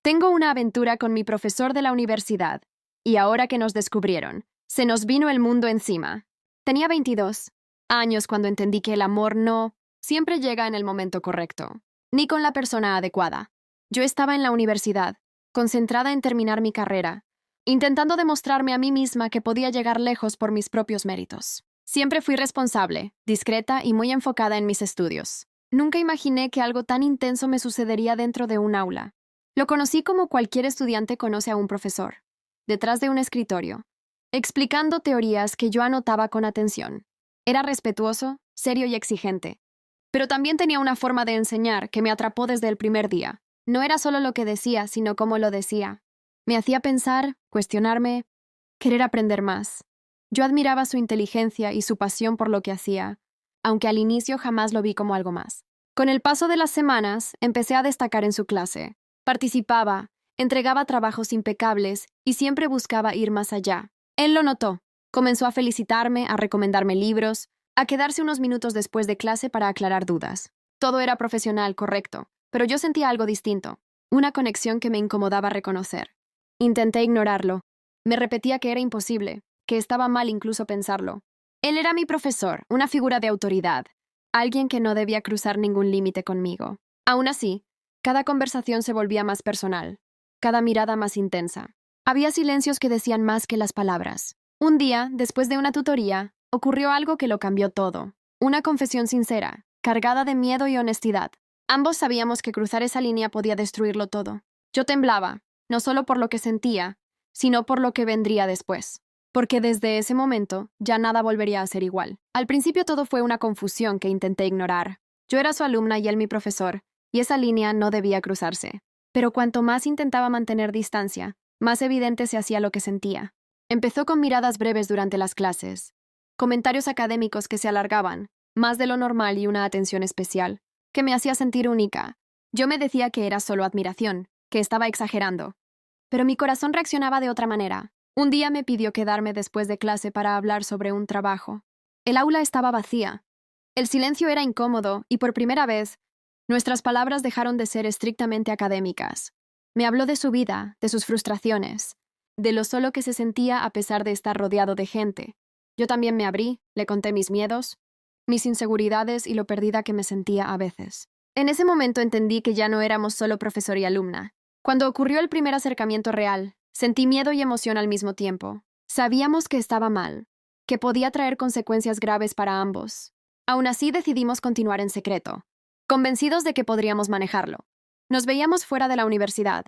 Tengo una aventura con mi profesor de la universidad, y ahora que nos descubrieron, se nos vino el mundo encima. Tenía 22 años cuando entendí que el amor no siempre llega en el momento correcto, ni con la persona adecuada. Yo estaba en la universidad, concentrada en terminar mi carrera, intentando demostrarme a mí misma que podía llegar lejos por mis propios méritos. Siempre fui responsable, discreta y muy enfocada en mis estudios. Nunca imaginé que algo tan intenso me sucedería dentro de un aula. Lo conocí como cualquier estudiante conoce a un profesor, detrás de un escritorio, explicando teorías que yo anotaba con atención. Era respetuoso, serio y exigente, pero también tenía una forma de enseñar que me atrapó desde el primer día. No era solo lo que decía, sino cómo lo decía. Me hacía pensar, cuestionarme, querer aprender más. Yo admiraba su inteligencia y su pasión por lo que hacía, aunque al inicio jamás lo vi como algo más. Con el paso de las semanas, empecé a destacar en su clase. Participaba, entregaba trabajos impecables y siempre buscaba ir más allá. Él lo notó. Comenzó a felicitarme, a recomendarme libros, a quedarse unos minutos después de clase para aclarar dudas. Todo era profesional, correcto, pero yo sentía algo distinto, una conexión que me incomodaba reconocer. Intenté ignorarlo. Me repetía que era imposible, que estaba mal incluso pensarlo. Él era mi profesor, una figura de autoridad, alguien que no debía cruzar ningún límite conmigo. Aún así, cada conversación se volvía más personal, cada mirada más intensa. Había silencios que decían más que las palabras. Un día, después de una tutoría, ocurrió algo que lo cambió todo. Una confesión sincera, cargada de miedo y honestidad. Ambos sabíamos que cruzar esa línea podía destruirlo todo. Yo temblaba, no solo por lo que sentía, sino por lo que vendría después. Porque desde ese momento ya nada volvería a ser igual. Al principio todo fue una confusión que intenté ignorar. Yo era su alumna y él mi profesor, y esa línea no debía cruzarse. Pero cuanto más intentaba mantener distancia, más evidente se hacía lo que sentía. Empezó con miradas breves durante las clases, comentarios académicos que se alargaban, más de lo normal y una atención especial, que me hacía sentir única. Yo me decía que era solo admiración, que estaba exagerando. Pero mi corazón reaccionaba de otra manera. Un día me pidió quedarme después de clase para hablar sobre un trabajo. El aula estaba vacía. El silencio era incómodo y por primera vez, nuestras palabras dejaron de ser estrictamente académicas. Me habló de su vida, de sus frustraciones, de lo solo que se sentía a pesar de estar rodeado de gente. Yo también me abrí, le conté mis miedos, mis inseguridades y lo perdida que me sentía a veces. En ese momento entendí que ya no éramos solo profesor y alumna. Cuando ocurrió el primer acercamiento real, sentí miedo y emoción al mismo tiempo. Sabíamos que estaba mal, que podía traer consecuencias graves para ambos. Aún así decidimos continuar en secreto, convencidos de que podríamos manejarlo. Nos veíamos fuera de la universidad.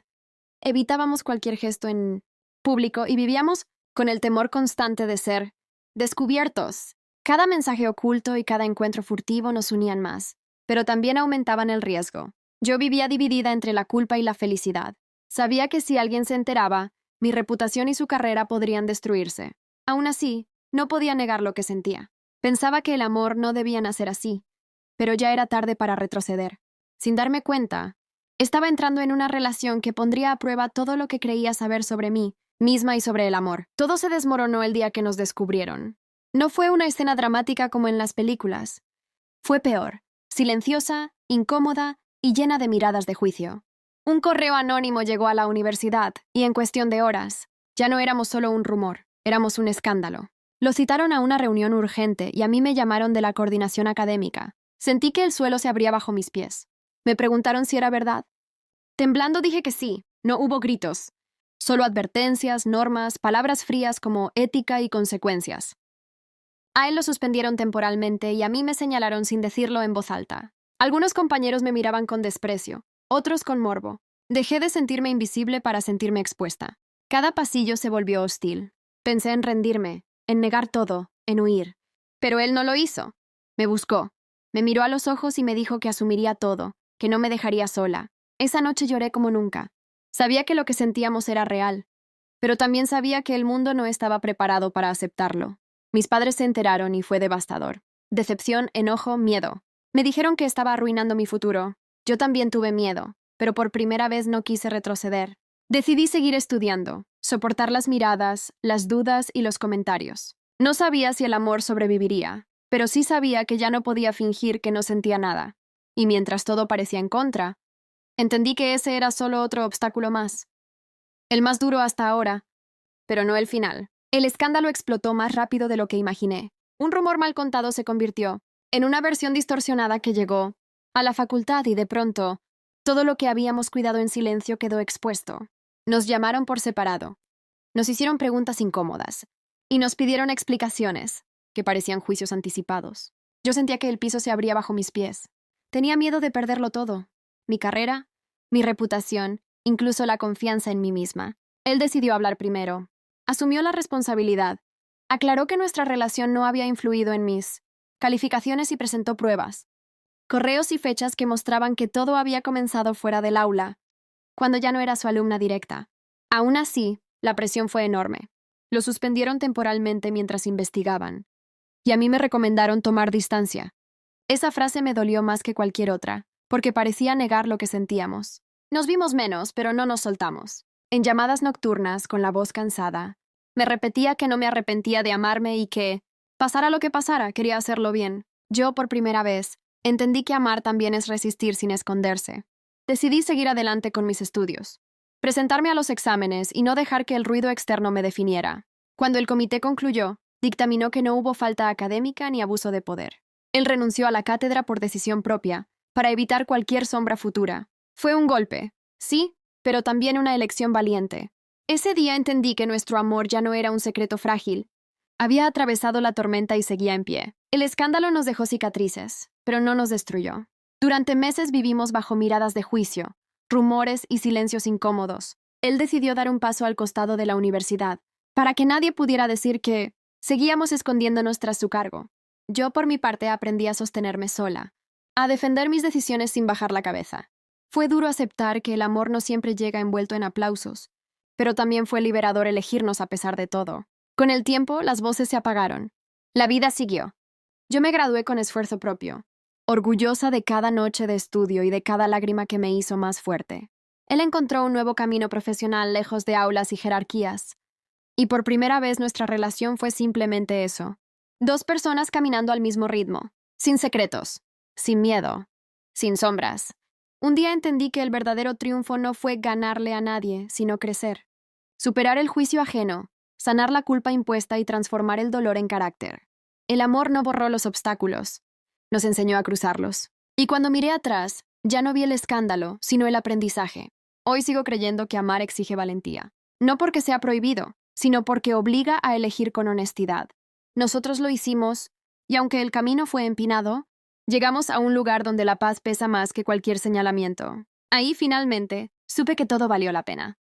Evitábamos cualquier gesto en público y vivíamos con el temor constante de ser descubiertos. Cada mensaje oculto y cada encuentro furtivo nos unían más, pero también aumentaban el riesgo. Yo vivía dividida entre la culpa y la felicidad. Sabía que si alguien se enteraba, mi reputación y su carrera podrían destruirse. Aún así, no podía negar lo que sentía. Pensaba que el amor no debía nacer así, pero ya era tarde para retroceder. Sin darme cuenta, estaba entrando en una relación que pondría a prueba todo lo que creía saber sobre mí misma y sobre el amor. Todo se desmoronó el día que nos descubrieron. No fue una escena dramática como en las películas. Fue peor, silenciosa, incómoda y llena de miradas de juicio. Un correo anónimo llegó a la universidad y en cuestión de horas, ya no éramos solo un rumor, éramos un escándalo. Lo citaron a una reunión urgente y a mí me llamaron de la coordinación académica. Sentí que el suelo se abría bajo mis pies. Me preguntaron si era verdad. Temblando dije que sí, no hubo gritos. Solo advertencias, normas, palabras frías como ética y consecuencias. A él lo suspendieron temporalmente y a mí me señalaron sin decirlo en voz alta. Algunos compañeros me miraban con desprecio, otros con morbo. Dejé de sentirme invisible para sentirme expuesta. Cada pasillo se volvió hostil. Pensé en rendirme, en negar todo, en huir. Pero él no lo hizo. Me buscó. Me miró a los ojos y me dijo que asumiría todo, que no me dejaría sola. Esa noche lloré como nunca. Sabía que lo que sentíamos era real, pero también sabía que el mundo no estaba preparado para aceptarlo. Mis padres se enteraron y fue devastador. Decepción, enojo, miedo. Me dijeron que estaba arruinando mi futuro. Yo también tuve miedo, pero por primera vez no quise retroceder. Decidí seguir estudiando, soportar las miradas, las dudas y los comentarios. No sabía si el amor sobreviviría, pero sí sabía que ya no podía fingir que no sentía nada. Y mientras todo parecía en contra, Entendí que ese era solo otro obstáculo más. El más duro hasta ahora, pero no el final. El escándalo explotó más rápido de lo que imaginé. Un rumor mal contado se convirtió en una versión distorsionada que llegó a la facultad y de pronto, todo lo que habíamos cuidado en silencio quedó expuesto. Nos llamaron por separado. Nos hicieron preguntas incómodas y nos pidieron explicaciones, que parecían juicios anticipados. Yo sentía que el piso se abría bajo mis pies. Tenía miedo de perderlo todo. Mi carrera, mi reputación, incluso la confianza en mí misma. Él decidió hablar primero. Asumió la responsabilidad. Aclaró que nuestra relación no había influido en mis calificaciones y presentó pruebas. Correos y fechas que mostraban que todo había comenzado fuera del aula, cuando ya no era su alumna directa. Aún así, la presión fue enorme. Lo suspendieron temporalmente mientras investigaban. Y a mí me recomendaron tomar distancia. Esa frase me dolió más que cualquier otra, porque parecía negar lo que sentíamos. Nos vimos menos, pero no nos soltamos. En llamadas nocturnas, con la voz cansada, me repetía que no me arrepentía de amarme y que, pasara lo que pasara, quería hacerlo bien. Yo, por primera vez, entendí que amar también es resistir sin esconderse. Decidí seguir adelante con mis estudios, presentarme a los exámenes y no dejar que el ruido externo me definiera. Cuando el comité concluyó, dictaminó que no hubo falta académica ni abuso de poder. Él renunció a la cátedra por decisión propia, para evitar cualquier sombra futura. Fue un golpe, sí, pero también una elección valiente. Ese día entendí que nuestro amor ya no era un secreto frágil. Había atravesado la tormenta y seguía en pie. El escándalo nos dejó cicatrices, pero no nos destruyó. Durante meses vivimos bajo miradas de juicio, rumores y silencios incómodos. Él decidió dar un paso al costado de la universidad, para que nadie pudiera decir que seguíamos escondiéndonos tras su cargo. Yo, por mi parte, aprendí a sostenerme sola, a defender mis decisiones sin bajar la cabeza. Fue duro aceptar que el amor no siempre llega envuelto en aplausos, pero también fue liberador elegirnos a pesar de todo. Con el tiempo, las voces se apagaron. La vida siguió. Yo me gradué con esfuerzo propio, orgullosa de cada noche de estudio y de cada lágrima que me hizo más fuerte. Él encontró un nuevo camino profesional lejos de aulas y jerarquías, y por primera vez nuestra relación fue simplemente eso. Dos personas caminando al mismo ritmo, sin secretos, sin miedo, sin sombras. Un día entendí que el verdadero triunfo no fue ganarle a nadie, sino crecer. Superar el juicio ajeno, sanar la culpa impuesta y transformar el dolor en carácter. El amor no borró los obstáculos, nos enseñó a cruzarlos. Y cuando miré atrás, ya no vi el escándalo, sino el aprendizaje. Hoy sigo creyendo que amar exige valentía. No porque sea prohibido, sino porque obliga a elegir con honestidad. Nosotros lo hicimos, y aunque el camino fue empinado, llegamos a un lugar donde la paz pesa más que cualquier señalamiento. Ahí, finalmente, supe que todo valió la pena.